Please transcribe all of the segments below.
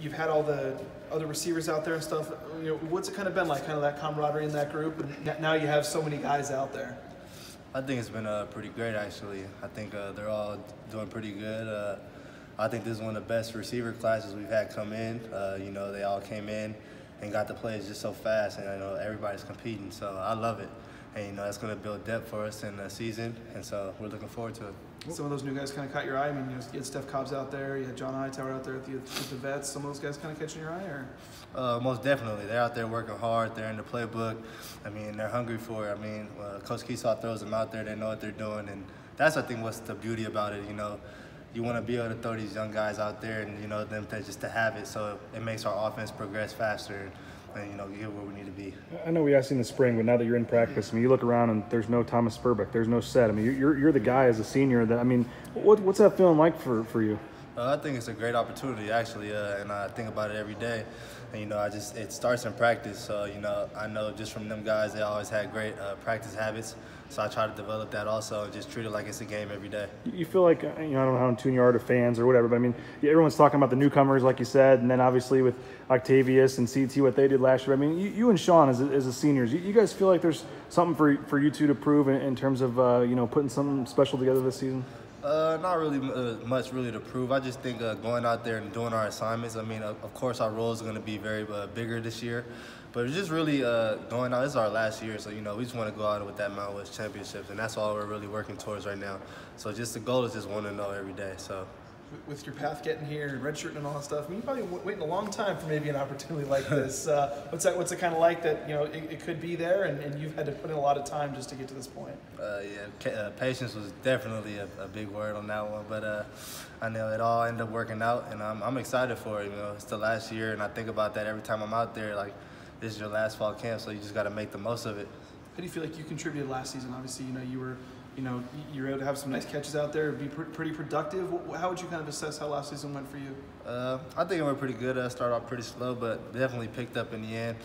You've had all the other receivers out there and stuff. What's it kind of been like, kind of that camaraderie in that group? And now you have so many guys out there. I think it's been pretty great, actually. I think they're all doing pretty good. I think this is one of the best receiver classes we've had come in. They all came in and got the plays just so fast, and everybody's competing. So I love it. And that's going to build depth for us in the season, and so we're looking forward to it. Some of those new guys kind of caught your eye. I mean, you had Steph Cobbs out there, you had John Hightower out there at the vets. Some of those guys kind of catching your eye, or? Most definitely. They're out there working hard. They're in the playbook. I mean, they're hungry for it. I mean, Coach Keesaw throws them out there. They know what they're doing, and that's, I think, what's the beauty about it. You want to be able to throw these young guys out there and, them just to have it, so it makes our offense progress faster. And, get where we need to be. I know we asked you in the spring, but now that you're in practice, I mean, you look around and there's no Thomas Spurbeck, there's no set. I mean, you're the guy as a senior. What's that feeling like for you? I think it's a great opportunity, actually, and I think about it every day. And, it starts in practice. So, I know just from them guys, they always had great practice habits. So I try to develop that also and just treat it like it's a game every day. You feel like, I don't know how in tune you are to fans or whatever, but I mean, everyone's talking about the newcomers, like you said, and then obviously with Octavius and CT, what they did last year. I mean, you and Sean as a seniors, you guys feel like there's something for you two to prove in terms of, putting something special together this season? Not really much really to prove. I just think going out there and doing our assignments. I mean, of course, our roles are going to be very bigger this year, but it's just really going out. This is our last year, so we just want to go out with that Mountain West championships, and that's all we're really working towards right now. So just the goal is just want to know every day. So. With your path getting here, redshirting and all that stuff, I mean, you probably waiting a long time for maybe an opportunity like this. What's it kind of like that, it could be there and you've had to put in a lot of time just to get to this point? Patience was definitely a big word on that one, but I know it all ended up working out, and I'm excited for it. It's the last year, and I think about that every time I'm out there, like, this is your last fall camp, so you just got to make the most of it. How do you feel like you contributed last season? Obviously, you were able to have some nice catches out there, be pretty productive. How would you kind of assess how last season went for you? I think it went pretty good. I started off pretty slow, but definitely picked up in the end.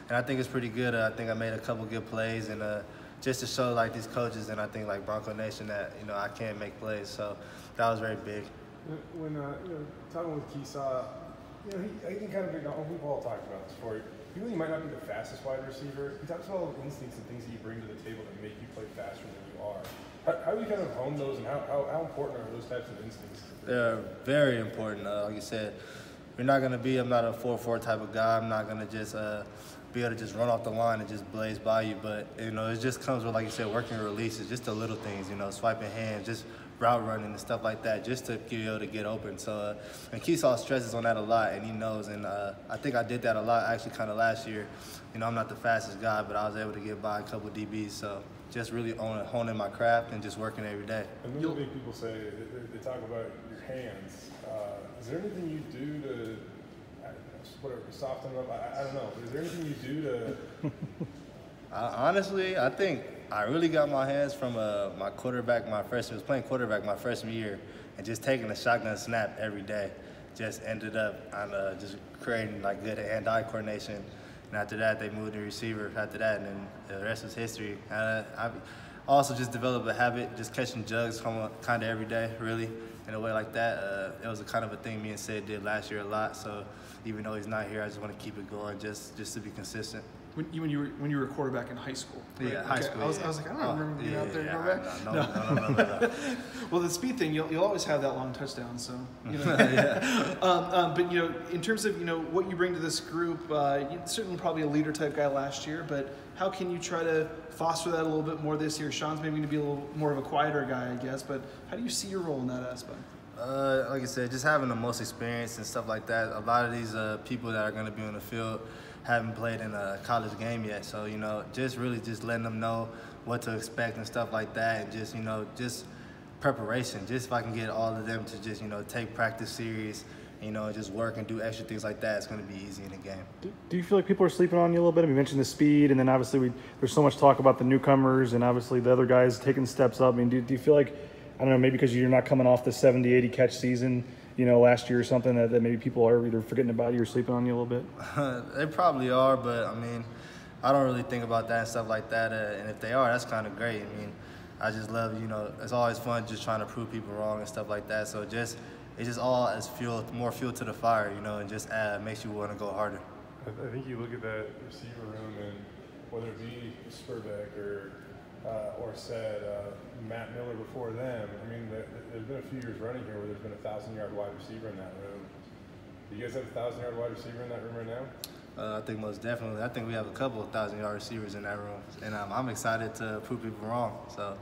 And I think it's pretty good. I think I made a couple good plays, and just to show like these coaches and I think like Bronco Nation that I can make plays. So that was very big. When talking with Keesaw, he can kind of we've all talked about this before. He really might not be the fastest wide receiver. He talks about all the instincts and things that you bring to the table that make you play faster than you are. How do you kind of hone those, and how important are those types of instincts? They're very important. Like you said, I'm not a 4-4 type of guy. I'm not going to just be able to just run off the line and just blaze by you. But, it just comes with, like you said, working releases, just the little things, swiping hands, just route running and stuff like that, just to be able to get open. So, and Keesaw stresses on that a lot, and he knows. And I think I did that a lot, actually, kind of last year. I'm not the fastest guy, but I was able to get by a couple DBs. So just really honing my craft and just working every day. And the big people say, they talk about your hands. Is there anything you do to, soften them up? I don't know. Is there anything you do to? Honestly, I think I really got my hands from my quarterback. Was playing quarterback my freshman year, and just taking a shotgun snap every day. Just ended up on just creating like good hand-eye coordination. And after that, they moved to receiver after that, and then the rest was history. I also just developed a habit, just catching jugs kind of every day, really, in a way like that. It was a kind of a thing me and Sid did last year a lot, so even though he's not here, I just want to keep it going just to be consistent. When you were a quarterback in high school, right? Yeah, high school. I was like, I don't remember being out there. No. Well, the speed thing, you'll always have that long touchdown. So, Yeah. But in terms of what you bring to this group, you're certainly probably a leader type guy last year. But how can you try to foster that a little bit more this year? Sean's maybe going to be a little more of a quieter guy, I guess. But how do you see your role in that aspect? Like I said, just having the most experience and stuff like that. A lot of these people that are going to be on the field haven't played in a college game yet, so just really just letting them know what to expect and stuff like that, and just preparation. Just if I can get all of them to just take practice serious, just work and do extra things like that, it's going to be easy in the game. Do you feel like people are sleeping on you a little bit? I mean, you mentioned the speed, and then obviously there's so much talk about the newcomers and obviously the other guys taking steps up. I mean, do you feel like, I don't know, maybe because you're not coming off the 70, 80 catch season, last year or something, that maybe people are either forgetting about you or sleeping on you a little bit? They probably are, but I mean, I don't really think about that and stuff like that. And if they are, that's kind of great. I mean, I just love, it's always fun just trying to prove people wrong and stuff like that. So just it's just all as more fuel to the fire, you know, and just makes you want to go harder. I think you look at that receiver room, and whether it be Spurbeck or said Matt Miller before them, I mean, there's been a few years running here where there's been a 1,000-yard wide receiver in that room. Do you guys have a 1,000-yard wide receiver in that room right now? I think most definitely. I think we have a couple of 1,000-yard receivers in that room, and I'm excited to prove people wrong. So.